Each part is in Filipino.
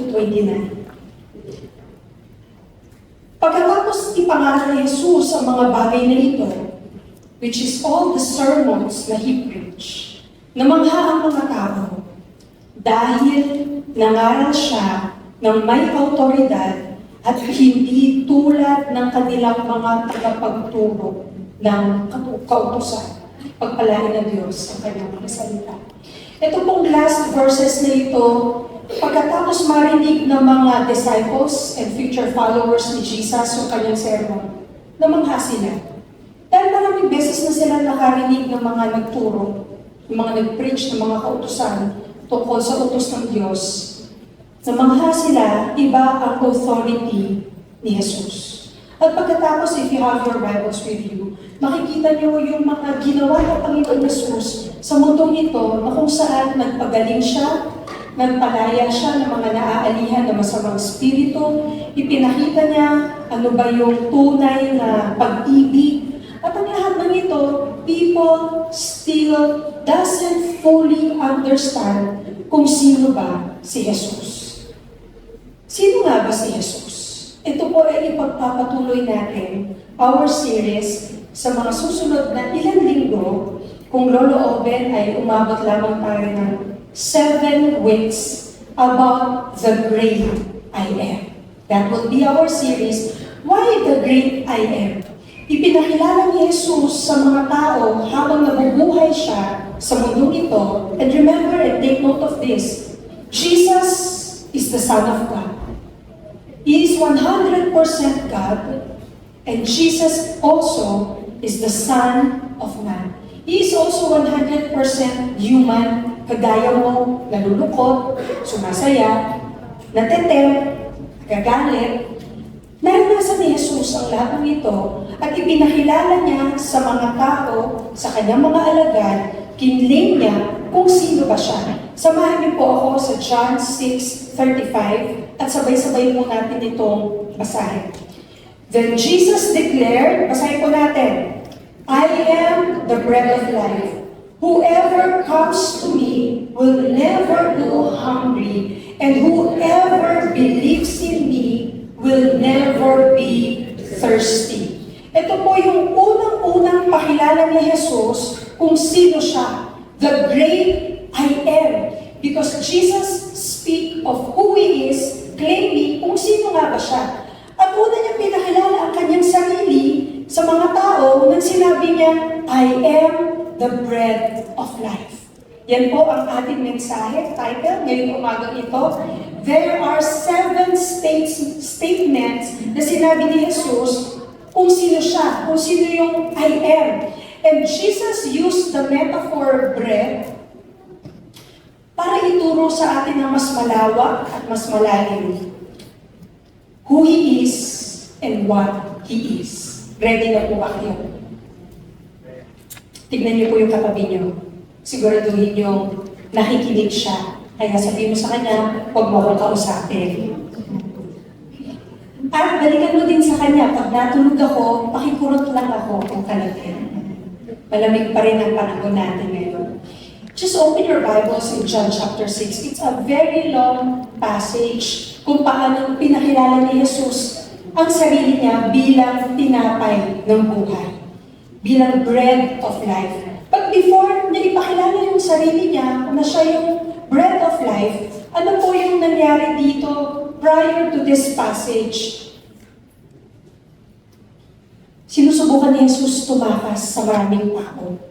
to 29. Pagkatapos ipangaral ni Jesus ang mga bagay na ito, which is all the sermons na He preached, namangha ang mga tao dahil nangaral siya ng may autoridad at hindi tulad ng kanilang mga tagapagturo ng kautusan. Pagpalain ng Diyos sa kanyang mga salita. Ito pong last verses na ito, pagkatapos marinig ng mga disciples and future followers ni Jesus yung kanyang sermon, namangha sila. Dahil maraming beses na sila nakarinig ng mga nagturo, ng mga nag-preach ng mga kautusan tungkol sa utos ng Diyos. Namangha sila, iba ang authority ni Jesus. At pagkatapos, if you have your Bibles with you, makikita niyo yung mga ginawa ng Panginoon Jesus sa mundong ito na kung saan nagpagaling siya, nagpalaya siya ng mga naaalihan ng masamang spirito, ipinakita niya ano ba yung tunay na pag-ibig. At ang lahat ng ito, people still doesn't fully understand kung sino ba si Jesus. Sino nga ba si Jesus? Ito po ay ipagpapatuloy natin our series sa mga susunod na ilang linggo kung loloobin ay umabot lamang tayo ng 7 weeks about the great I am. That will be our series, Why the Great I Am? Ipinakilala ni Jesus sa mga tao habang nabubuhay siya sa mundong ito. And remember and take note of this, Jesus is the Son of God. He is 100% God, and Jesus also is the Son of Man. He is also 100% human, kagaya mo, nalulukot, sumasaya, natetempt, nagagalit. Naranasan ni Jesus ang lahat ng ito at ipinakilala niya sa mga tao, sa kanyang mga alagad, kinling niya kung sino ba siya. Samahan niyo po ako sa John 6:35 at sabay-sabay po natin itong basahin. Then Jesus declared, basahin po natin, I am the bread of life. Whoever comes to me will never go hungry, and whoever believes in me will never be thirsty. Ito po yung unang-unang pakilala ni Jesus kung sino siya. The great I am. Because Jesus speak of who He is, claiming kung sino nga ba siya. At una niya pinakilala ang kanyang sarili sa mga tao nang sinabi niya, I am the bread of life. Yan po ang ating mensahe, title, ngayong umagang ito. There are 7 statements na sinabi ni Jesus kung sino siya, kung sino yung I am. And Jesus used the metaphor bread para ituro sa atin na mas malawak at mas malalim who He is and what He is. Ready na po ba kayo? Tignan niyo po yung katabi niyo. Siguraduhin niyo nakikinig siya. Kaya sabihin mo sa kanya, huwag mo akong kausapin. At balikan mo din sa kanya, pag natulog ako, pakikurot lang ako kung kalagyan. Malamig pa rin ang panahon natin ngayon. Just open your Bibles in John chapter 6. It's a very long passage kung paano pinakilala ni Jesus ang sarili niya bilang tinapay ng buhay, bilang bread of life. But before niya ipakilala yung sarili niya na siya yung bread of life, ano po yung nangyari dito prior to this passage? Sinusubukan ni Jesus tumakas sa maraming tao.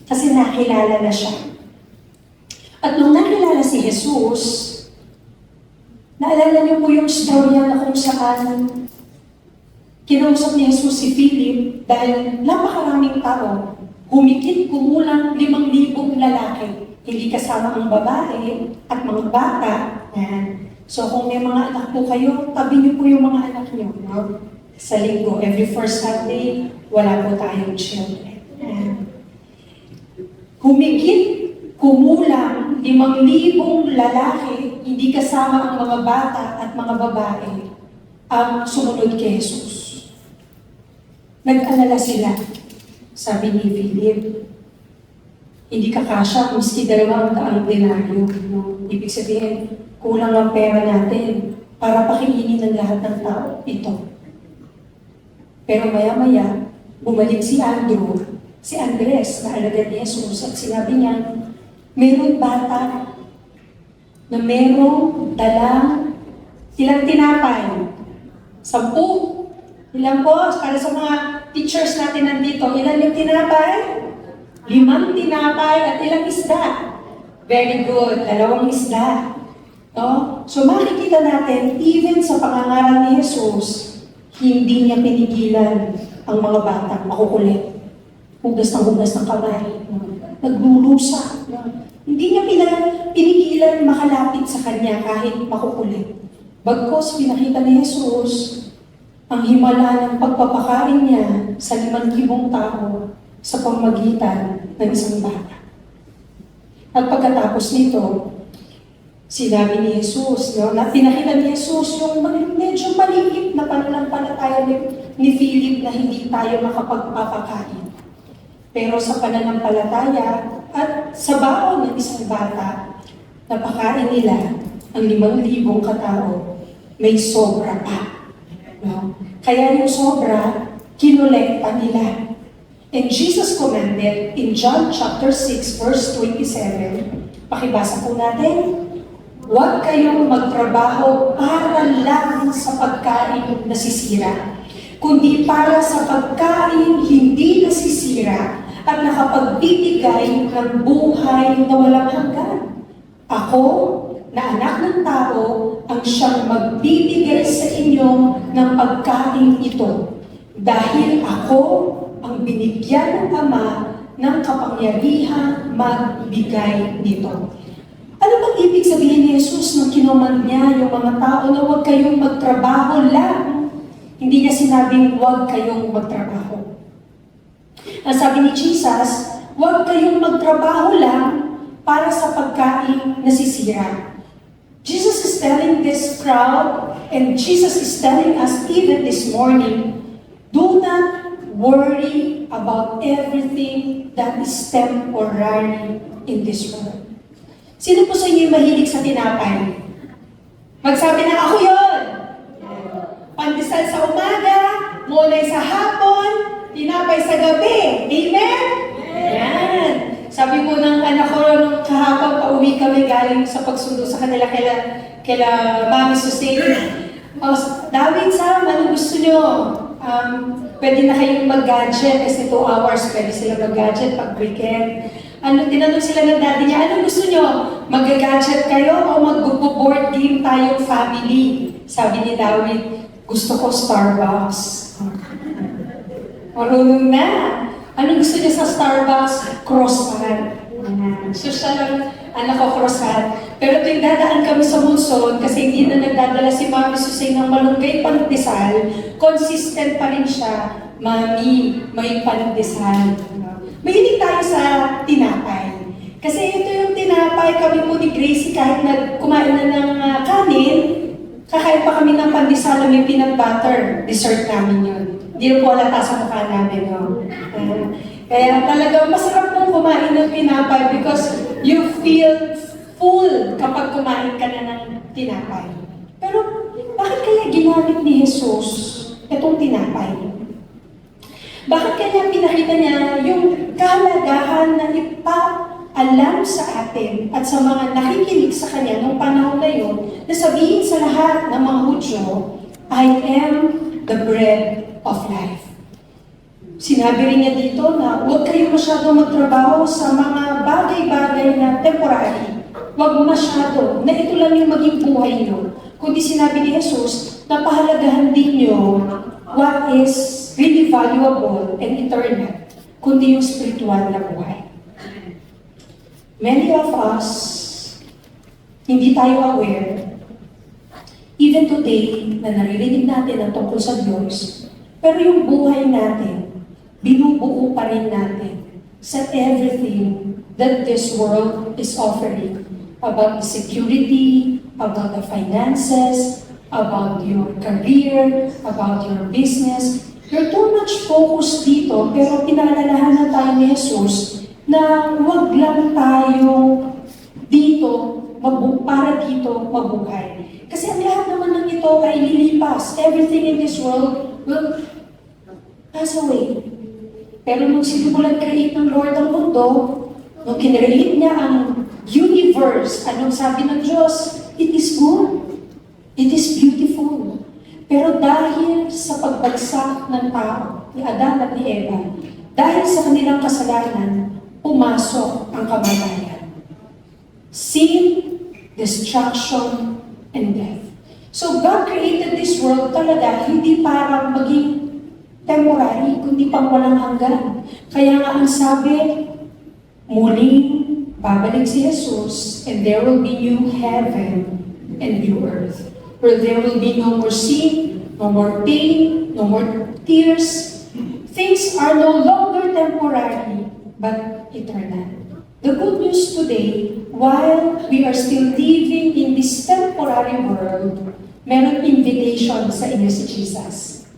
Kasi nakilala na siya. At nung nakilala si Jesus, naalala niyo po yung storya na kung saan kinausap ni Jesus si Philip dahil napakaraming tao, humigit kumulang 5,000 lalaki, hindi kasama ang babae at mga bata. Yan. So kung may mga anak po kayo, tabi niyo po yung mga anak niyo. No? Sa linggo, every first Sunday, wala po tayong children. Yan. Humigit kumulang 5,000 lalaki, hindi kasama ang mga bata at mga babae, ang sumunod kay Jesus. Nag-alala sila, sabi ni Philip. Hindi kakasya miski 200 denaryo. No? Ibig sabihin, kulang ang pera natin para pakinginin ng lahat ng tao ito. Pero maya-maya, bumalik si Andres, na alagad ni Jesus, at sinabi niya, mayroong bata na mayroong dalang ilang tinapay. 10. Ilan po? Para sa mga teachers natin nandito, ilan yung tinapay? 5 tinapay at ilang isda. Very good. 2 isda. No? So makikita natin, even sa pangangaral ni Jesus, hindi niya pinigilan ang mga bata makukulit. Hugas ng kamay. Naglulusa. Hindi niya pinigilan makalapit sa kanya kahit makukulit. Bagkos pinakita ni Jesus ang himala ng pagpapakain niya sa 5,000 tao sa pamamagitan ng isang bata. At pagkatapos nito, sinabi ni Jesus, na pinakita ni Jesus yung medyo maliit na pananampalataya ni Philip na hindi tayo makapagpapakain. Pero sa pananampalataya at sa baon ng isang bata, napakain nila ang 5,000 katao, may sobra pa. No? Kaya yung sobra, kinolekta nila. And Jesus commanded in John chapter 6 verse 27, pakibasa po natin, huwag kayong magtrabaho para lang sa pagkain nasisira, kundi para sa pagkain hindi nasisira at nakapagbibigay ng buhay na walang hanggan. Ako, na anak ng tao, ang siyang magbibigay sa inyo ng pagkain ito. Dahil ako ang binigyan ng Ama ng kapangyarihang magbigay nito. Ano bang ibig sabihin ni Jesus nung kinuman niya yung mga tao na huwag kayong magtrabaho lang? Hindi niya sinabing huwag kayong magtrabaho. Ang sabi ni Jesus, huwag kayong magtrabaho lang para sa pagkain nasisira. Jesus is telling this crowd, and Jesus is telling us even this morning, do not worry about everything that is temporary in this world. Sino po sa inyo mahilig sa tinapay? Magsabi na, ako yun! Pandesal sa umaga, mulay sa hapon, tinapay sa gabi. Amen? Yan. Sabi po ng anak ko nung kahapon, pauwi kami galing sa pagsundo sa kanila kaila Mami Susane. David, Sam, ano gusto nyo? Pwede na kayong mag-gadget kasi 2 hours pwede sila mag-gadget pag weekend. Tinanong sila ng daddy niya, ano gusto nyo? Mag-gadget kayo o mag-board game tayong family? Sabi ni David, gusto ko Starbucks. Marunong na. Ano gusto niya sa Starbucks? Croissant. So siya lang, anak ko croissant. Pero tuwing dadaan kami sa Monson, kasi hindi na nagdadala si Mami Susay ng malunggay pandesal, consistent pa rin siya, Mami, may pandesal. Mahilig tayo sa tinapay. Kasi ito yung tinapay, kami po ni Gracie, kahit kumain na ng kanin, kakain pa kami ng pandesal na may peanut butter. Dessert namin yun. Hindi na po alata sa mukha namin. No? Kaya talagang masarap pong kumain ng tinapay because you feel full kapag kumain ka na ng tinapay. Pero bakit kaya ginamit ni Jesus itong tinapay? Bakit kaya pinakita niya yung kahalagahan na ipaalam sa atin at sa mga nakikinig sa kanya nung panahon na yun, na sabihin sa lahat ng mga Hudyo, I am the bread of life. Sinabi rin niya dito na huwag kayo masyadong magtrabaho sa mga bagay-bagay na temporary. Huwag masyado, na ito lang yung maging buhay nyo. Kundi sinabi ni Jesus, na pahalagahan din nyo what is really valuable and eternal, kundi yung spiritual na buhay. Many of us, hindi tayo aware, even today, na naririnig natin ang tungkol sa Diyos, pero yung buhay natin, binubuo pa rin natin sa everything that this world is offering. About the security, about the finances, about your career, about your business. You're too much focused dito, pero pinaalalahanan tayo ni Jesus na wag lang tayo para dito mabuhay. Kasi ang lahat naman ng ito ay lilipas. Everything in this world will pass away. Pero nung sinimulan create ng Lord ang mundo, nung kinreate niya ang universe, anong sabi ng Diyos? It is good. It is beautiful. Pero dahil sa pagbagsak ng tao, ni Adan at ni Eva, dahil sa kanilang kasalanan, pumasok ang kamatayan. Sin, destruction, and death. So God created this world talaga hindi para maging temporary, kundi pang walang hanggan. Kaya nga ang sabi, muling babalik si Jesus, and there will be new heaven and new earth, where there will be no more sin, no more pain, no more tears. Things are no longer temporary, but eternal. The good news today, while we are still living in this temporary world, meron invitation sa inyo si Jesus.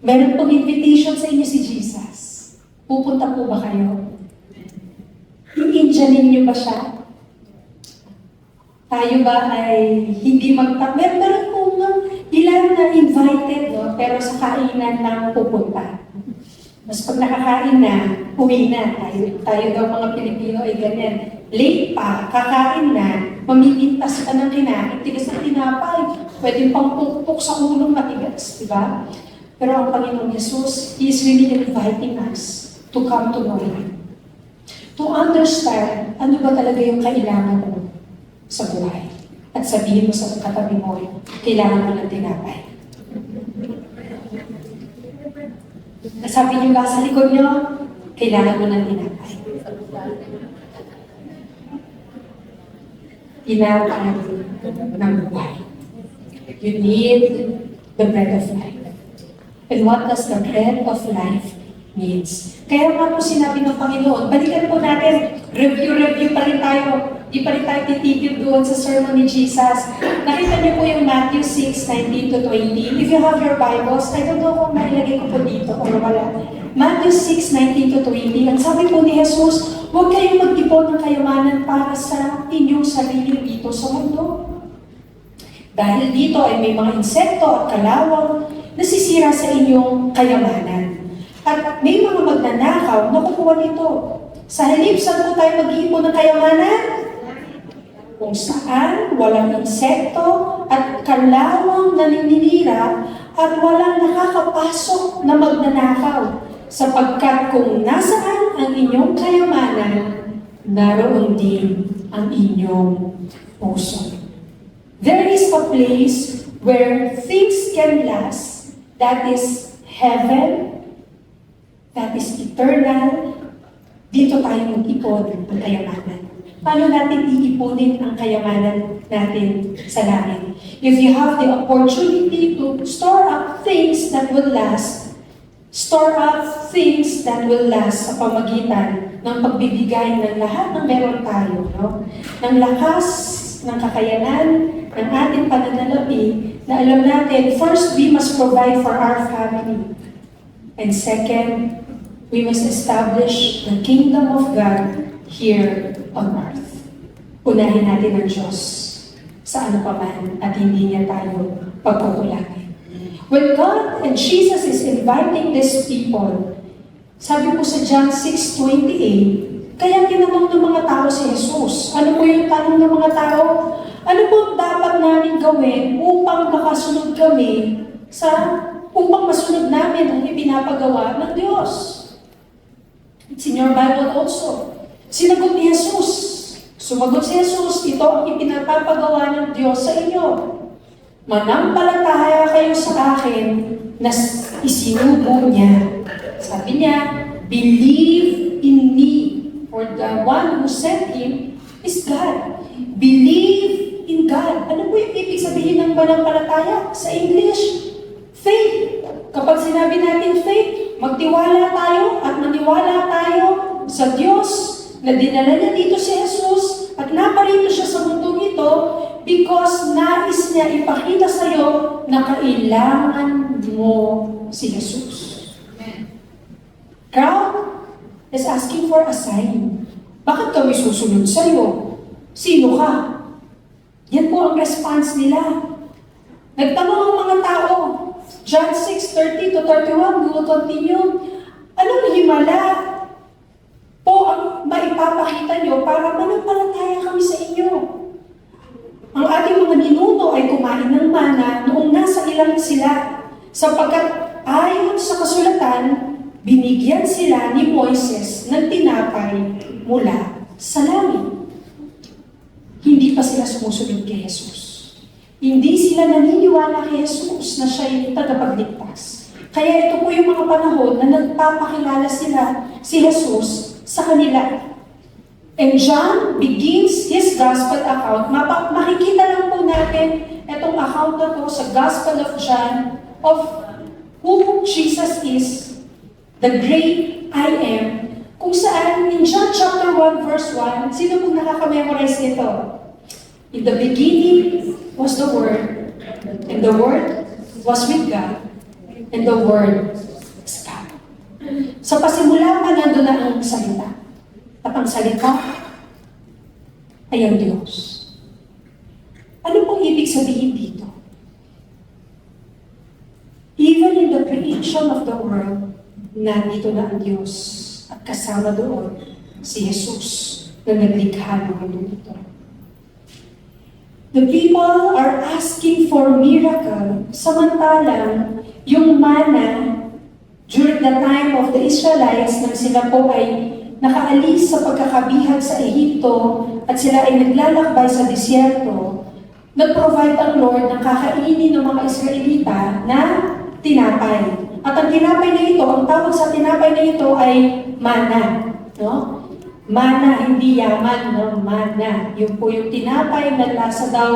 Meron pong invitation sa inyo si Jesus. Pupunta po ba kayo? I-Indianin niyo ba siya? Tayo ba ay hindi meron po ilan na invited, no? Pero sa kainan lang pupunta. Mas pag nakakain na, uwi na. Tayo daw mga Pilipino ay ganyan. Late pa, kakain na, mamimitas ka ng kinain, tigas ng tinapay, pwede pang pukpuk sa ulong matigas, di ba? Pero ang Panginoong Jesus, He is really inviting us to come to know Him. To understand, ano ba talaga yung kailangan mo sa buhay. At sabihin mo sa katabi mo, kailangan mo ng tinapay. Sabi niyo ba sa likod niyo, kailangan mo ng tinapay. Tinapay ng buhay. You need the bread of life. And what does the bread of life means? Kaya nga po sinabi ng Panginoon, balikan po natin, review pa rin tayo. Di pa rin tayo titigil doon sa sermon ni Jesus. Nakita niyo po yung Matthew 6:19 to 20. If you have your Bibles, I don't know kung mailagay ko po dito o wala. Matthew 6:19 to 20. Ang sabi po ni Jesus, huwag kayong mag-ipon ng kayamanan para sa inyong sarili dito sa mundo. Dahil dito ay may mga insekto at kalawang nasisira sa inyong kayamanan. At may mga magnanakaw na kukuha nito. Sa halip, saan po tayo mag-iipon ng kayamanan? Kung saan walang insekto at kalawang naninira at walang nakakapasok na magnanakaw. Sapagkat kung nasaan ang inyong kayamanan, naroon din ang inyong puso. There is a place where things can last, that is heaven, that is eternal. Dito tayo mag-ipon ng kayamanan. Paano natin iipunin ang kayamanan natin sa langit? If you have the opportunity to store up things that will last, store up things that will last sa pamagitan ng pagbibigay ng lahat ng meron tayo, no? Ng lakas, ng kakayanan, ng ating pananalapi, na alam natin, first, we must provide for our family. And second, we must establish the kingdom of God here on earth. Unahin natin ang Diyos sa ano pa man at hindi niya tayo pagkukulangin. When God and Jesus is inviting these people, sabi po sa John 6:28, kaya tinanong ng mga tao si Jesus. Ano po yung tanong ng mga tao? Ano po dapat namin gawin upang makasunod kami upang masunod namin ang ipinapagawa ng Diyos? It's in your Bible also. Sinagot ni Jesus. Sumagot si Jesus, ito ang ipinapagawa ng Diyos sa inyo. Manampalataya kayo sa akin na isinugo niya. Sabi niya, believe in me. For the one who sent him is God. Believe in God. Ano po yung ibig sabihin ng manampalataya? Sa English, faith. Kapag sinabi natin faith, magtiwala tayo at maniwala tayo sa Diyos na dinala niya dito si Jesus at naparito siya sa mundong ito because nais niya ipakita sa iyo na kailangan mo si Jesus. Crowd, is asking for a sign. Bakit kami susunod sa'yo? Sino ka? Yan po ang response nila. Nagtanong ang mga tao. John 6:30 to 31, we will continue. Anong himala po ang maipapakita nyo para manampalataya kami sa inyo? Ang ating mga ninuno ay kumain ng mana noong nasa ilang sila, sapagkat ayon sa kasulatan, binigyan sila ni Moises ng tinapay mula sa langit. Hindi pa sila sumusunod kay Jesus. Hindi sila naniniwala kay Jesus na siya yung tagapagligtas. Kaya ito po yung mga panahon na nagpapakilala si Jesus sa kanila. And John begins his gospel account. Makikita lang po natin itong account na to sa Gospel of John of who Jesus is, the great I am, kung saan in John chapter 1 verse 1, sino pong nakaka-memorize nito? In the beginning was the Word, and the Word was with God, and the Word is God. Sa pasimula pa nandun na ang salita. At ang salita ay ang Diyos. Ano pong ibig sabihin dito? Even in the creation of the world, nandito na ang Diyos at kasama doon si Jesus na naglikha ng mundo ito. The people are asking for miracle, samantalang yung mana during the time of the Israelites nang sila po ay nakaalis sa pagkakabihan sa Ehipto at sila ay naglalakbay sa disyerto, nag-provide ang Lord ng kakainin ng mga Israelita na tinapay. At ang tinapay na ito, ang tawag sa tinapay na ito ay mana. No? Mana, hindi yaman, no? Mana. Yun po yung tinapay na lasa daw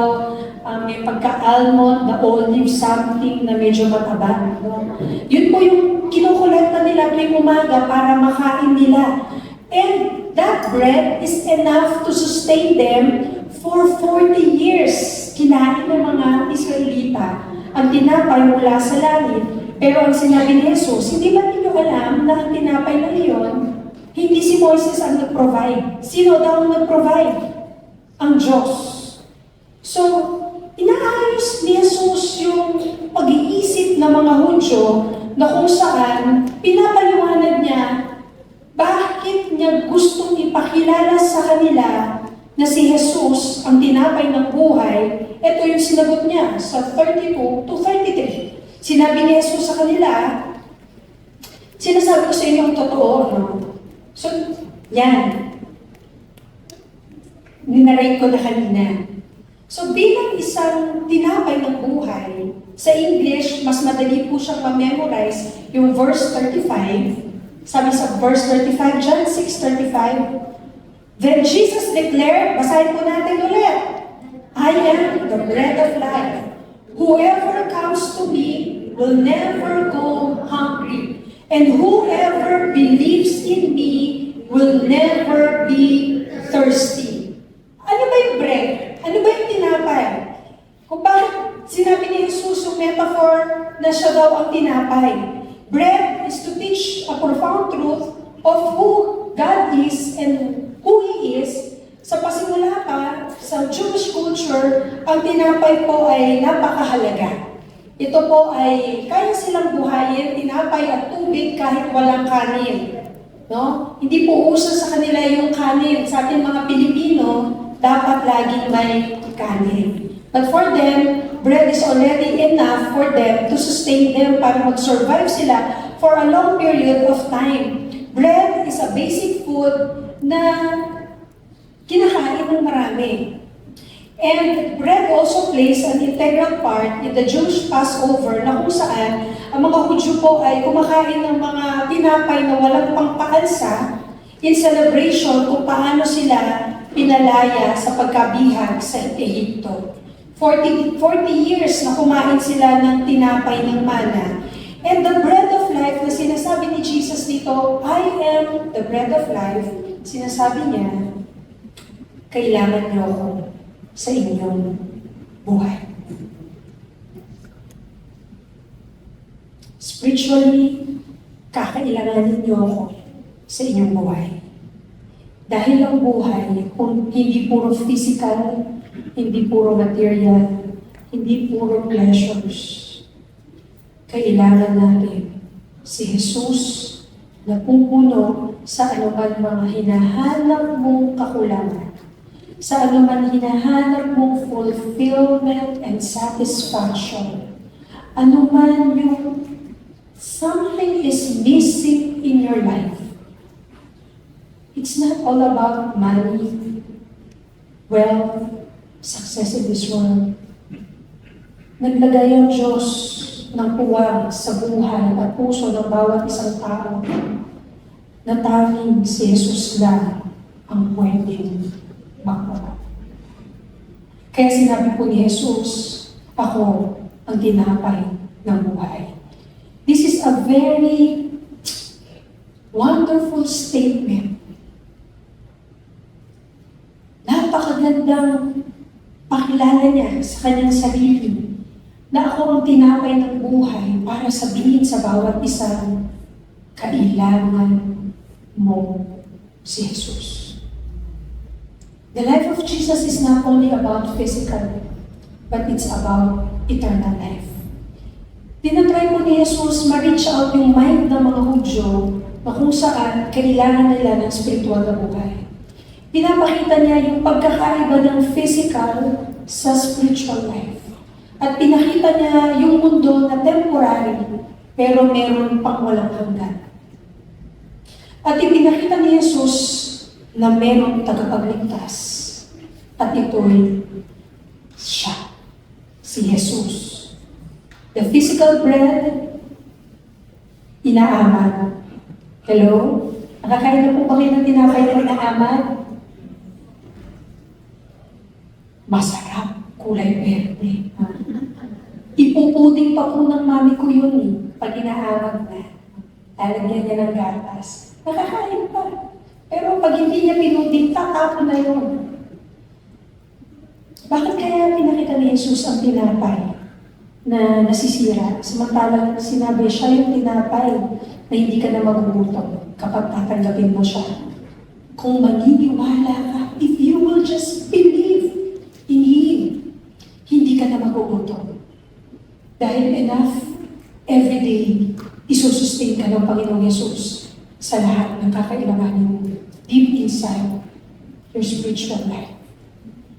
may pagka-almond, na olive something na medyo mataba. No? Yun po yung kinukulekta nila tuwing umaga para makain nila. And that bread is enough to sustain them for 40 years. Kinain ng mga Israelita ang tinapay mula sa langit. Pero ang sinabi ni Jesus, hindi ba ninyo alam na ang tinapay na iyon, hindi si Moises ang nag-provide. Sino daw ang nag-provide? Ang Diyos. So, inaayos ni Jesus yung pag-iisip ng mga Hudyo na kung saan pinapaliwanag niya bakit niya gustong ipakilala sa kanila na si Jesus ang tinapay ng buhay. Ito yung sinagot niya sa 32 to 33. Sinabi ni Jesus sa kanila, sinasabi ko sa inyo ang totoo, no? So, yan. Ninarate ko na kanina. So, bilang isang tinapay ng buhay, sa English, mas madali po siyang ma-memorize yung verse 35. Sabi sa verse 35, John 6:35, then Jesus declared, basahin po natin ulit, I am the bread of life. Whoever comes to me will never go hungry, and whoever believes in me will never be thirsty. Ano ba yung bread? Ano ba yung tinapay? Kung bakit sinabi ni Jesus yung metaphor na siya daw ang tinapay? Bread is to teach a profound truth of who God is and who He is. Sa pasimula pa, sa Jewish culture, ang tinapay po ay napakahalaga. Ito po ay kaya silang buhayin, tinapay at tubig kahit walang kanin. No? Hindi po uso sa kanila yung kanin. Sa ating mga Pilipino, dapat laging may kanin. But for them, bread is already enough for them to sustain them para mag-survive sila for a long period of time. Bread is a basic food na kinakain ng marami. And bread also plays an integral part in the Jewish Passover na kung saan ang mga Hudyo po ay kumakain ng mga tinapay na walang pangpaalsa in celebration kung paano sila pinalaya sa pagkabihag sa Ehipto. 40 years na kumain sila ng tinapay ng mana. And the bread of life na sinasabi ni Jesus dito, I am the bread of life, sinasabi niya, kailangan niyo ako sa inyong buhay. Spiritually, kakailanganin niyo ako sa inyong buhay. Dahil ang buhay, kung hindi puro physical, hindi puro material, hindi puro pleasures, kailangan natin si Jesus na pupuno sa anuman mga hinahanap mong kakulangan, sa anuman hinahanap mong fulfillment and satisfaction, anuman yung something is missing in your life. It's not all about money, wealth, success in this world. Naglagay ang Diyos ng puwang sa buhay at puso ng bawat isang tao na tanging si Jesus lang ang pwedeng makuha. Kaya sinabi po ni Jesus, ako ang tinapay ng buhay. This is a very wonderful statement. Napakagandang pakilala niya sa kanyang sarili na ako ang tinapay ng buhay para sabihin sa bawat isang kailangan mo si Jesus. The life of Jesus is not only about physical, but it's about eternal life. Tinatry po ni Jesus ma-reach out yung mind ng mga Hudyo na kung saan kailangan nila ng spiritual na buhay. Pinapakita niya yung pagkakaiba ng physical sa spiritual life. At pinakita niya yung mundo na temporary, pero meron pang walang hanggan. At ipinakita ni Jesus na merong tagapagligtas. At ito'y siya, si Jesus. The physical bread, inaaman. Hello? Nakakain na po ba kayo ng tinapay na inaaman? Masarap, kulay berde. Ipuputing pa po ng mami ko yun eh, pag inaamag na. Lalagyan niya ng gatas. Nakakain pa. Pero pag hindi niya pinuting, tatapon na yun. Bakit kaya pinakita ni Jesus ang tinapay na nasisira? Samantalang sinabi siya yung tinapay na hindi ka na magugutom kapag tatanggapin mo siya. Kung maniniwala ka, if you will just believe in Him, hindi ka na magugutom. Dahil enough, everyday, isusustain ka ng Panginoong Yesus sa lahat ng kakailanganin mo deep inside your spiritual life.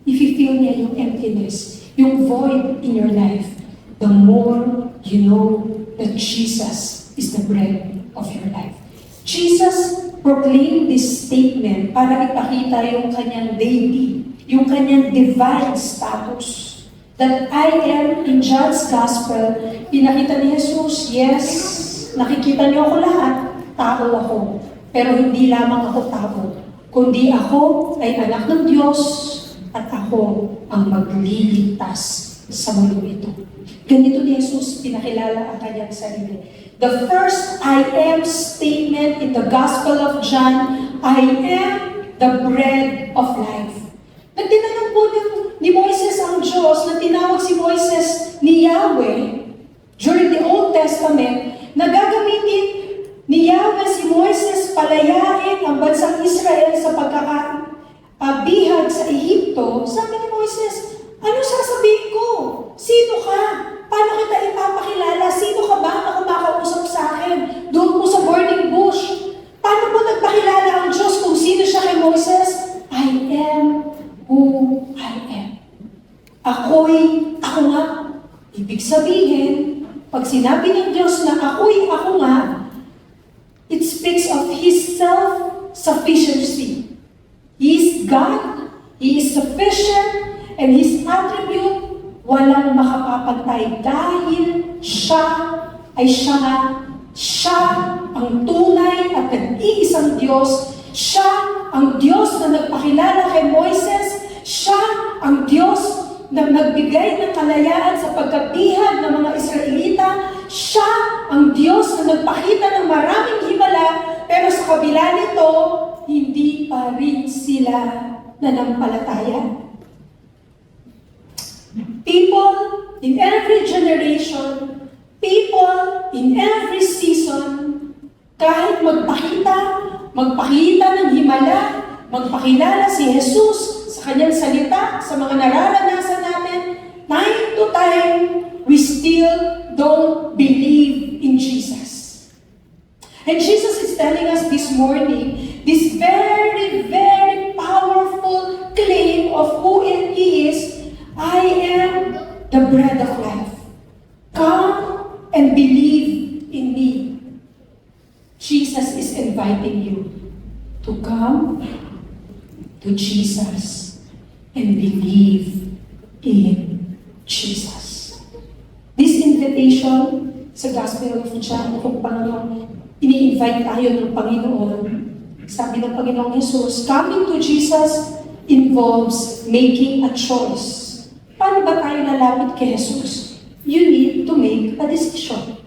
If you feel niya yung emptiness, yung void in your life, the more you know that Jesus is the bread of your life. Jesus proclaimed this statement para ipakita yung kanyang deity, yung kanyang divine status. That I am in John's Gospel, pinakita ni Jesus, yes, nakikita niyo ako lahat, tao ako. Pero hindi lamang ako tao, kundi ako ay anak ng Diyos at ako ang magliligtas sa mundo ito. Ganito ni Jesus pinakilala ang kanyang sarili. The first I am statement in the Gospel of John, I am the bread of life. Nagtinanong po ni Moises ang Diyos na tinawag si Moises ni Yahweh during the Old Testament na gagamitin ni Yahweh si Moises palayain ang bansang Israel sa pagkakabihag sa Ehipto. Sabi ni Moises, ano sasabihin ko? Sino ka? Paano kita ipapakilala? Sino ka ba na kumakausap sa akin? Doon po sa burning bush. Paano mo nagpakilala ang Diyos kung sino siya kay Moises? I am who I am. Ako nga. Ibig sabihin, pag sinabi ng Diyos na ako nga, it speaks of His self-sufficiency. He is God, He is sufficient, and His attribute, walang makakapantay dahil siya ang tunay at nag-iisang Diyos. Siya ang Diyos na nagpakilala kay Moises. Siya ang Diyos na nagbigay ng kalayaan sa pagkabihag ng mga Israelita. Siya ang Diyos na nagpakita ng maraming himala, pero sa kabila nito, hindi pa rin sila nanampalataya. People in every generation, people in every season, kahit magpakita magpakita ng himala, magpakilala si Jesus sa kanyang salita, sa mga nararanasan natin, time to time, we still don't believe in Jesus. And Jesus is telling us this morning, this very, very powerful claim of who He is, I am the bread of life. Come and believe in me. Jesus is inviting you to come to Jesus and believe in Jesus. This invitation sa Gospel of John, kung paano ini-invite tayo ng Panginoon, sabi ng Panginoong Jesus, coming to Jesus involves making a choice. Paano ba tayo lalapit kay Jesus? You need to make a decision.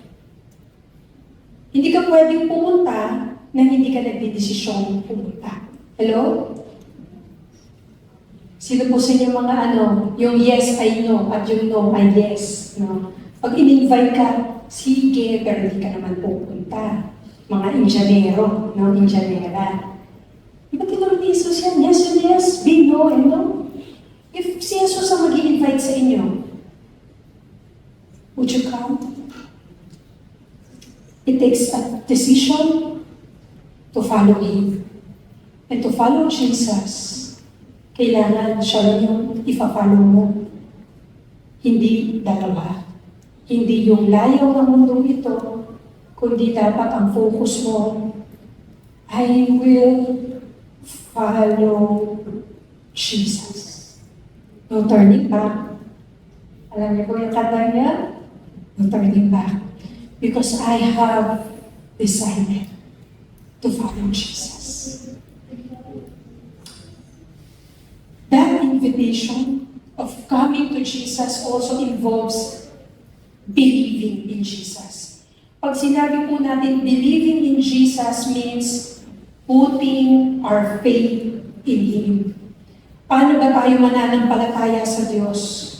Hindi ka pwedeng pumunta nang hindi ka nagdidesisyong pumunta. Hello? Sino po sa inyo mga yung yes ay no at yung no ay yes. No? Pag in-invite ka, sige, pero hindi ka naman pupunta. Mga indyanero, no? Indyanera. Di ba tinuro ni Jesus yan? Yes and yes, be no and no. If si Jesus ang mag-i-invite sa inyo, would you come? It takes a decision to follow Him. And to follow Jesus, kailangan siya lang yung ipa-follow mo. Hindi dalawa. Hindi yung layaw ng mundong ito, kundi dapat ang focus mo, I will follow Jesus. No turning back. Alam niyo po yung kanta niya? No turning back. Because I have decided to follow Jesus. That invitation of coming to Jesus also involves believing in Jesus. Pag sinabi po natin believing in Jesus means putting our faith in Him. Paano ba tayo mananampalataya sa Diyos?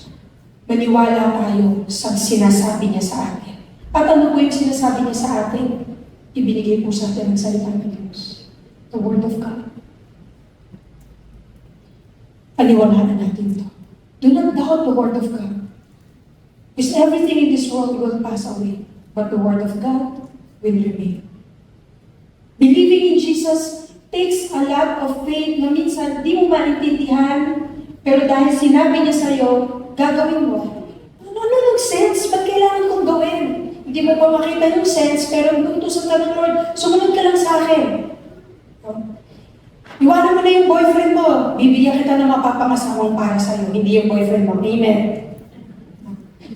Maniwala tayo sa sinasabi niya sa atin. At ano po yung sinasabi niya sa atin? Ibinigay po sa atin ang salita ng Diyos. The Word of God. Paniwalaan natin ito. Do not doubt the Word of God. Because everything in this world will pass away. But the Word of God will remain. Believing in Jesus takes a lot of faith na minsan di mo maintindihan, pero dahil sinabi niya sa'yo, gagawin mo. Ano nung sense? Ba't kailangan kong gawin? Hindi mo pa makita yung sense, pero kung tusan ka ng Lord, sumunod ka lang sa akin. Iwanan mo na yung boyfriend mo. Bibigyan kita ng mapapangasawang para sa'yo, hindi yung boyfriend mo. Amen.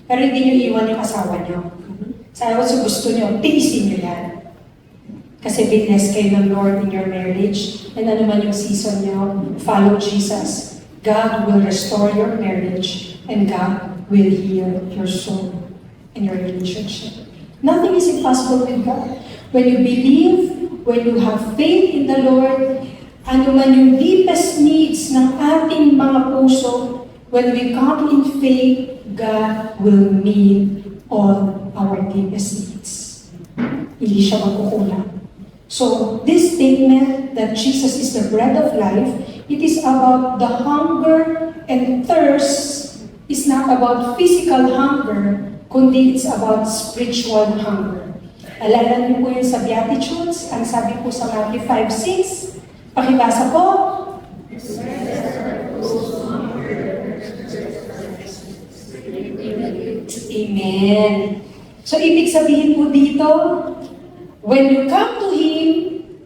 Pero hindi nyo iwan yung asawa nyo. Sabi sa gusto nyo, tiisin nyo yan. Kasi blessed kayo ng Lord in your marriage. And ano man yung season nyo, follow Jesus. God will restore your marriage and God will heal your soul and your relationship. Nothing is impossible with God. When you believe, when you have faith in the Lord, ano man yung deepest needs ng ating mga puso, when we come in faith, God will meet all our deepest needs. Hindi siya magkukulang. So, this statement that Jesus is the bread of life, it is about the hunger and thirst. It's not about physical hunger, kundi it's about spiritual hunger. Alala niyo po yun sa Beatitudes, ang sabi po sa Matthew 5:6. Pakibasa po. Amen. So, ibig sabihin po dito, when you come to Him,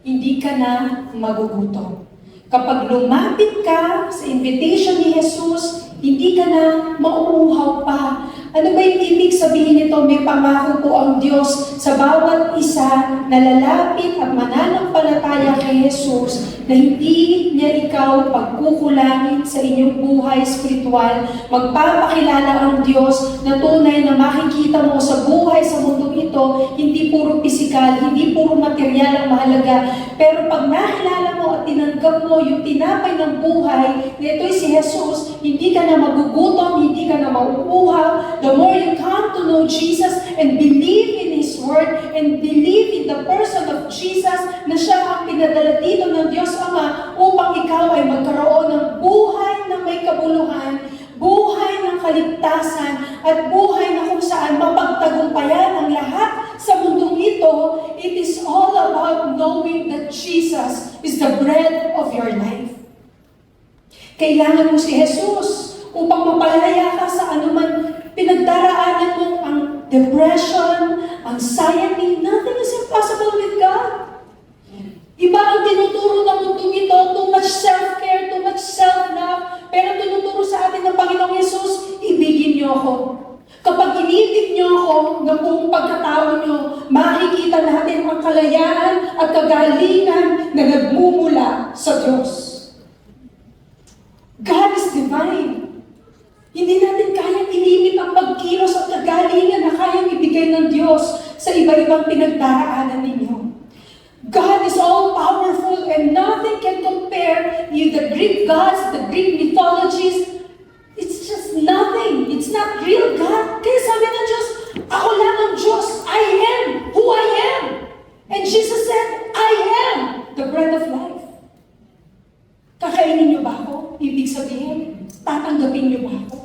hindi ka na magugutom. Kapag lumapit ka sa invitation ni Jesus, hindi ka na mauuhaw pa. Ano ba yung ibig sabihin nito? May pangako po ang Diyos sa bawat isa na lalapit at mananampalataya kay Jesus na hindi niya ikaw pagkukulangin sa inyong buhay spiritual. Magpapakilala ang Diyos na tunay na makikita mo sa buhay sa mundong ito, hindi puro pisikal, hindi puro material ang mahalaga. Pero pag nakilala mo at tinanggap mo yung tinapay ng buhay, na ito'y si Jesus, hindi ka na magugutom, hindi ka na mauuhaw. The more you come to know Jesus and believe in His Word and believe in the person of Jesus na siya ang pinadala dito ng Diyos Ama upang ikaw ay magkaroon ng buhay na may kabuluhan, buhay ng kaligtasan, at buhay na kung saan mapagtagumpayan ang lahat sa mundong ito. It is all about knowing that Jesus is the bread of your life. Kailangan mo si Jesus upang mapalaya ka sa anuman pinagdaraanan mo, ang depression, anxiety. Nothing is impossible with God. Iba ang tinuturo ng mundong ito, too much self-care, too much self-love. Pero tinuturo sa atin ng Panginoong Yesus, ibigin niyo ako. Kapag inibig niyo ako ng buong pagkatao niyo, makikita natin ang kalayaan at kagalingan na nagmumula sa Diyos. God is divine. Hindi natin kayang ilimit ang pagkilos at kagalingan na kayang ibigay ng Diyos sa iba-ibang pinagdaraanan ninyo. God is all-powerful and nothing can compare with the Greek gods, the Greek mythologies. It's just nothing. It's not real God. Kaya sabi ng Diyos, ako lang ang Diyos. I am who I am. And Jesus said, I am the bread of life. Kakainin niyo ba ako? Ibig sabihin, tatanggapin niyo ba ako?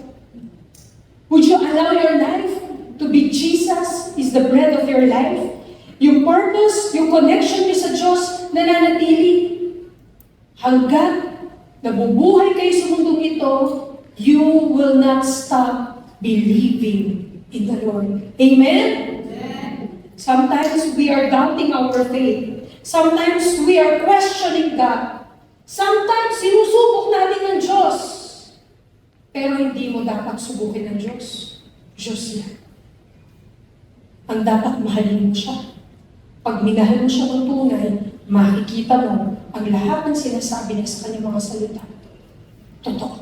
Would you allow your life to be Jesus is the bread of your life? Yung purpose, yung connection niyo sa Diyos nananatili. Hanggat nabubuhay kayo sa mundong ito, you will not stop believing in the Lord. Amen? Sometimes we are doubting our faith. Sometimes we are questioning God. Sometimes sinusubok natin ang Diyos. Pero hindi mo dapat subukin ng Diyos. Diyos yan. Ang dapat mahalin mo siya. Pag minahal mo siya ng tunay, makikita mo ang lahat ng sinasabi niya sa kanyang mga salita. Totoo.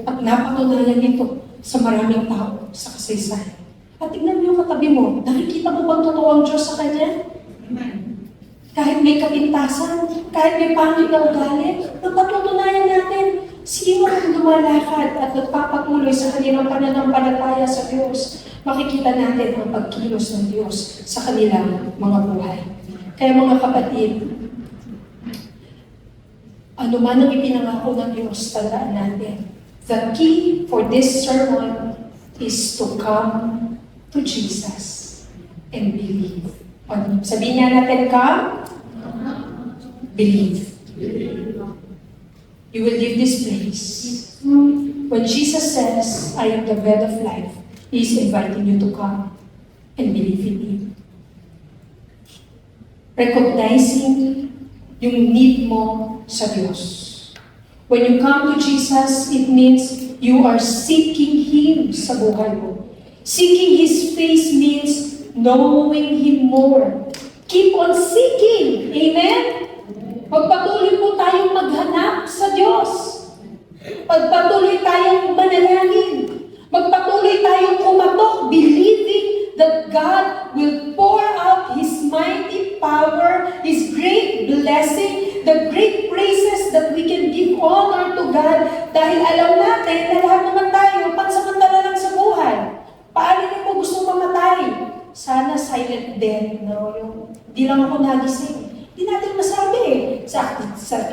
At napatunayan ito sa maraming tao sa kasaysayan. At tignan mo yung katabi mo, nakikita mo bang totoo ang Diyos sa kanya? Kahit may kapintasan, kahit may pangit na ugali, napatutunayan natin sino ang lumalakad at nagpapatuloy sa kanilang pananampalataya sa Diyos. Makikita natin ang pagkilos ng Diyos sa kanilang mga buhay. Kaya mga kapatid, ano man ang ipinangako ng Diyos, tandaan natin. The key for this sermon is to come to Jesus and believe. Sabihin niya natin, come, believe. You will leave this place. When Jesus says, I am the bread of life, He is inviting you to come and believe in Him. Recognizing yung need mo sa Diyos. When you come to Jesus, it means you are seeking Him sa buhay mo. Seeking His face means knowing Him more. Keep on seeking. Amen? Pagpatuloy po tayong maghanap sa Diyos. Pagpatuloy tayong manalangin. Magpatuloy tayong kumatok, believing that God will pour out His mighty power, His great blessing, the great praises that we can give honor to God dahil alam natin na lahat naman tayo pansamantala lang sa buhay. Paano niyo po gusto mamatay? Sana silent death, no? Yung, di lang ako nagising. Di natin masabi eh. Sa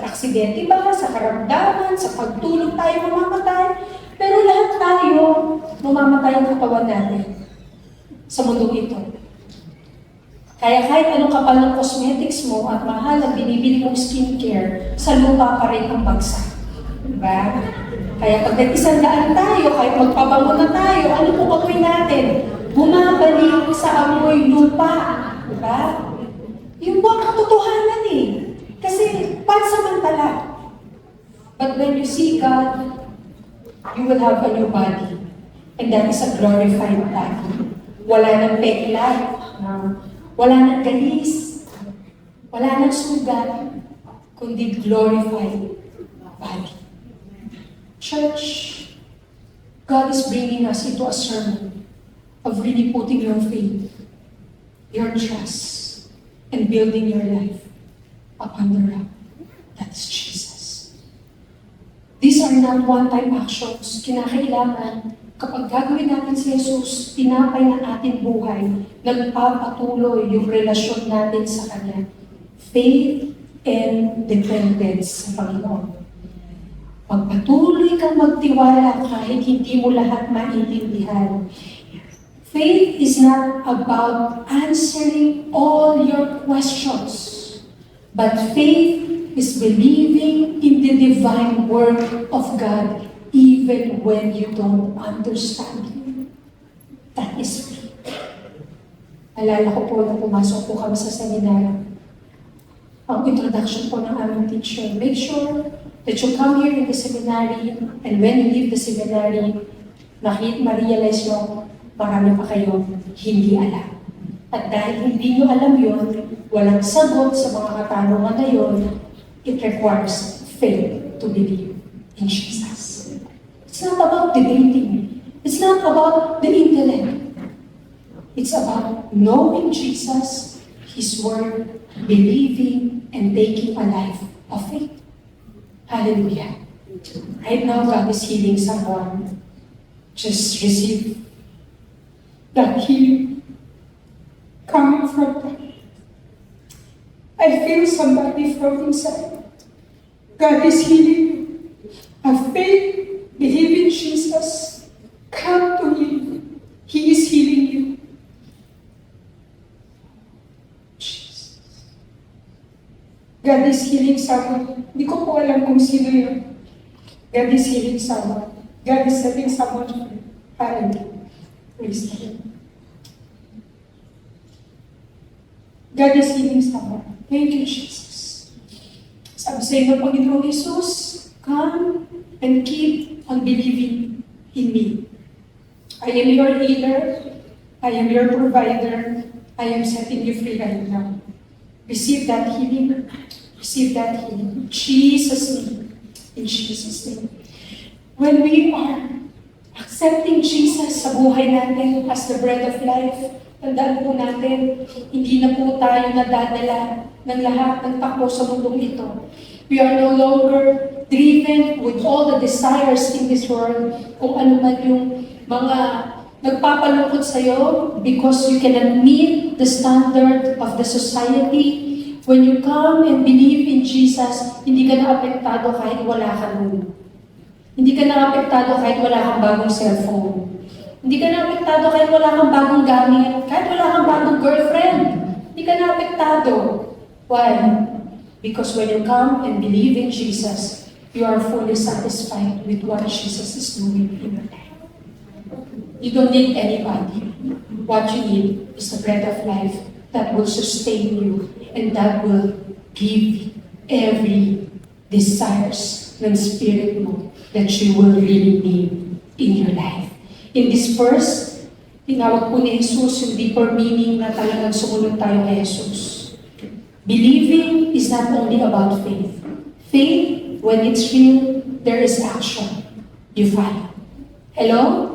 aksidente ba, sa karamdaman, sa pagtulog tayo mamamatay. Pero lahat tayo mamamatay ang katawan natin sa mundong ito. Kaya kahit anong kapal ng cosmetics mo at mahal ang binibili mong skincare, sa lupa pa rin ang bagsak. Diba? Kaya pag nag-100 tayo, kahit magpabango na tayo, ano po gagawin natin? Bumabalik sa amoy lupa. Diba? Yung buong katotohanan eh. Kasi pansamantala. But when you see God, you will have a new body. And that is a glorified body. Wala nang peklat. Wala nang galis. Wala nang sugat. Kundi glorified body. Church, God is bringing us into a sermon of really putting your faith, your trust, and building your life upon the rock. That's Jesus. These are not one-time actions. Kinakailangan Kapag gagawin natin si Jesus, tinapay ng ating buhay, nagpapatuloy yung relasyon natin sa Kanya. Faith and dependence sa Panginoon. Pagpatuloy kang magtiwala kahit hindi mo lahat maintindihan. Faith is not about answering all your questions, but faith is believing in the divine work of God even when you don't understand Him. That is faith. Alala ko po na pumasok po kami sa seminar. Ang introduction po ng aming teacher, make sure that you come here in the seminary and when you leave the seminary, ma-realize nyo, marami pa kayong hindi alam. At dahil hindi nyo alam yun, walang sagot sa mga katanungan na yun, it requires faith to believe in Jesus. It's not about debating. It's not about the intellect. It's about knowing Jesus, His Word, believing, and taking a life of faith. Hallelujah. Right now, God is healing someone. Just receive that healing coming from God. I feel somebody from inside. God is healing you. Have faith, believe in Jesus, come to Him. He is healing you. Jesus. God is healing someone. Hindi ko po alam kung sino yun. God is healing someone. God is setting someone free. Hallelujah. Praise the Lord. God is healing someone. Thank you, Jesus. Sabi sa inyo, Panginoong Jesus, come and keep on believing in me. I am your healer. I am your provider. I am setting you free right now. Receive that healing. Receive that healing. In Jesus' name. In Jesus' name. When we are accepting Jesus sa buhay natin as the bread of life, tandaan po natin, hindi na po tayo nadadala ng lahat ng takbo sa mundong ito. We are no longer driven with all the desires in this world, kung ano man yung mga nagpapalungkot sa'yo because you cannot meet the standard of the society. When you come and believe in Jesus, hindi ka na apektado kahit wala ka nun. Hindi ka na apektado kahit wala kang bagong cellphone. Hindi ka na apektado kahit wala kang bagong gamit, kahit wala kang bagong girlfriend. Hindi ka na apektado. Why? Because when you come and believe in Jesus, you are fully satisfied with what Jesus is doing in your life. You don't need anybody. What you need is the bread of life that will sustain you and that will give every desires ng spirit mo that you will really need in your life. In this verse, tinawag po ni Jesus yung deeper meaning na talagang sumunod tayo kay Jesus. Believing is not only about faith. Faith, when it's real, there is action. You find. Hello?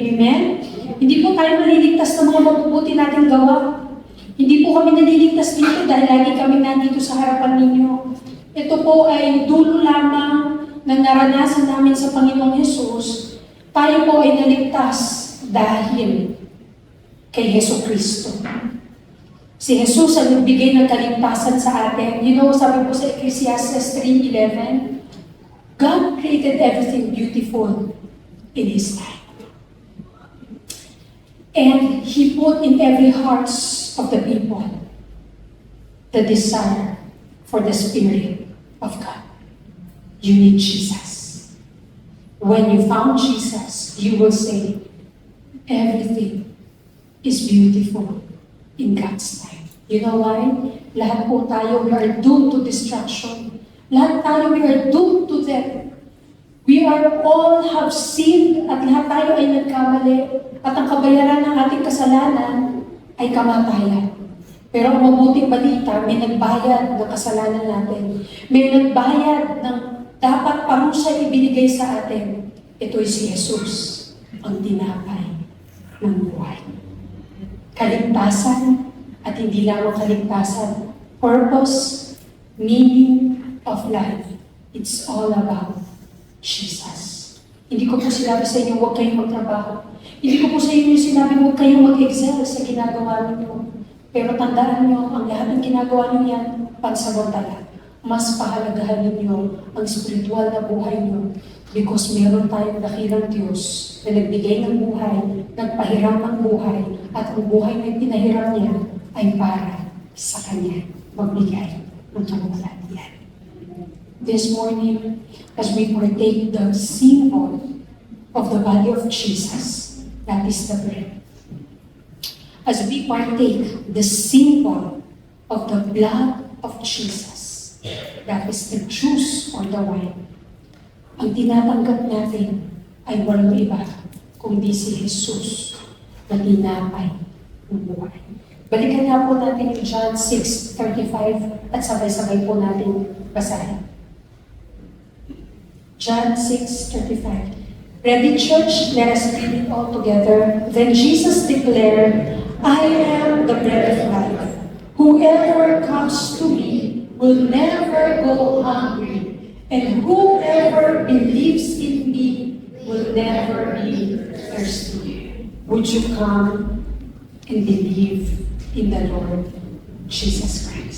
Amen? Hindi po tayo naliligtas ng mga mabubuti nating gawa. Hindi po kami naliligtas dito dahil lagi kami nandito sa harapan ninyo. Ito po ay dulo lamang ng naranasan namin sa Panginoong Jesus. Tayo po ay naligtas dahil kay Hesus Kristo. Si Jesus ang nagbigay ng kaligtasan sa atin. You know, sabi po sa Ecclesiastes 3:11, God created everything beautiful in His time. And He put in every hearts of the people the desire for the Spirit of God. You need Jesus. When you found Jesus, you will say, everything is beautiful in God's time. You know why? Lahat po tayo, we are doomed to destruction. Lahat tayo, we are doomed to death. We are all have sinned at lahat tayo ay nagkamali. At ang kabayaran ng ating kasalanan ay kamatayan. Pero ang mabuting balita, may nagbayad ng kasalanan natin. May nagbayad ng dapat parusa ibinigay sa atin. Ito ay si Jesus, ang tinapay ng buhay. Kaligtasan, at hindi lamang kaligtasan, purpose, meaning of life. It's all about Jesus. Hindi ko po sinabi sa inyo, huwag kayong magtrabaho. Hindi ko po sa inyo sinabi, huwag kayong mag-excel sa ginagawa ninyo. Pero tandaan nyo, ang lahat ng ginagawa ninyo yan, pansamantala. Mas pahalagahan ninyo ang spiritual na buhay nyo. Because meron tayong dakilang Diyos na nagbigay ng buhay, nagpahiram ng buhay, at ang buhay na pinahiram niya ay para sa Kanya magbigay ng kaluwalhatian. This morning, as we partake the symbol of the body of Jesus, that is the bread. As we partake the symbol of the blood of Jesus, that is the juice or the wine, ang tinatanggap natin ay walang iba kundi si Jesus na tinapay ng buhay. Balikan nga po natin yung John 6:35 at sabay-sabay po natin basahin. John 6:35. Ready, church? Let us read it all together. Then Jesus declared, I am the bread of life. Whoever comes to me will never go hungry, and whoever believes in me will never be thirsty. Would you come and believe in the Lord Jesus Christ?